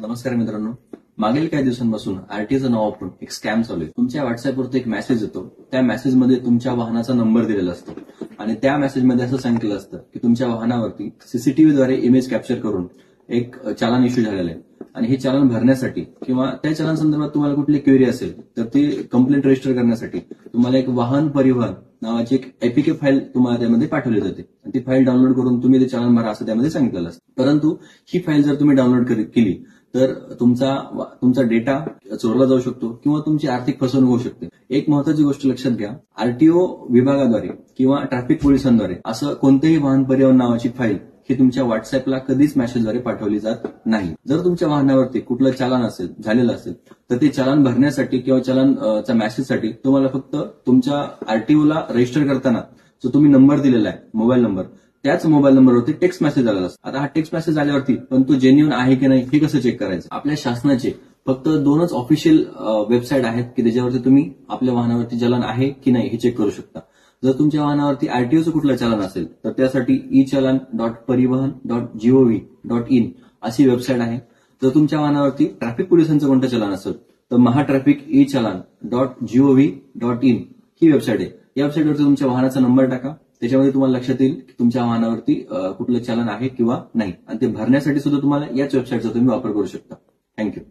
नमस्कार मित्रांनो. मागील काही दिवसांपासून आरटीओचं नाव वापरून एक स्कॅम चालू आहे. तुमच्या व्हॉट्सअपवरती एक मेसेज येतो. त्या मेसेजमध्ये तुमच्या वाहनाचा नंबर दिलेला असतो आणि त्या मेसेजमध्ये असं सांगितलं असतं की तुमच्या वाहनावरती सीसीटीव्हीद्वारे इमेज कॅप्चर करून एक चालान इश्यू झालेलं आहे आणि हे चालान भरण्यासाठी किंवा त्या चालान संदर्भात तुम्हाला कुठली क्वेरी असेल तर ती कंप्लेंट रजिस्टर करण्यासाठी तुम्हाला एक वाहन परिवहन नावाची एक एपीके फाईल तुम्हाला त्यामध्ये पाठवली जाते आणि ती फाईल डाउनलोड करून तुम्ही ते चालान भरा असं त्यामध्ये सांगितलेलं असतं. परंतु ही फाईल जर तुम्ही डाउनलोड केली तर तुमचा डेटा चोरला जाऊ शकतो किंवा तुमची आर्थिक फसवणूक होऊ शकते. एक महत्वाची गोष्ट लक्षात घ्या, आरटीओ विभागाद्वारे किंवा ट्रॅफिक पोलिसांद्वारे असं कोणतेही वाहन परिवहन नावाची फाईल ही तुमच्या व्हॉट्सअपला कधीच मेसेजद्वारे पाठवली जात नाही. जर तुमच्या वाहनावरती कुठलं चालान झालेलं असेल तर ते चालान भरण्यासाठी किंवा चालानच्या मेसेजसाठी तुम्हाला फक्त तुमच्या आरटीओला रजिस्टर करताना जो तुम्ही नंबर दिलेला आहे मोबाईल नंबर, त्याच मोबाईल नंबरवरती टेक्स्ट मेसेज आलेला असतो. आता हा टेक्स्ट मेसेज आल्यावरती पण तो जेन्युइन आहे की नाही हे कसं चेक करायचं? आपल्या शासनाचे फक्त 2च ऑफिशियल वेबसाईट आहेत की त्याच्यावरती तुम्ही आपल्या वाहनावरती चलन आहे की नाही हे चेक करू शकता. जर तुमच्या वाहनावरती आरटीओचं कुठलं चलन असेल तर त्यासाठी echallan.parivahan.gov.in अशी वेबसाईट आहे. जर तुमच्या वाहनावरती ट्रॅफिक पोलिसांचं कोणतं चलन असेल तर महाट्रॅफिक echallan.gov.in ही वेबसाईट आहे. या वेबसाईटवरती तुमच्या वाहनाचा नंबर टाका, त्याच्यामध्ये तुम्हाला लक्षात येईल की तुमच्या वाहनावरती कुठलं चलन आहे किंवा नाही आणि ते भरण्यासाठी सुद्धा तुम्हाला याच वेबसाईटचा तुम्ही वापर करू शकता. थँक्यू.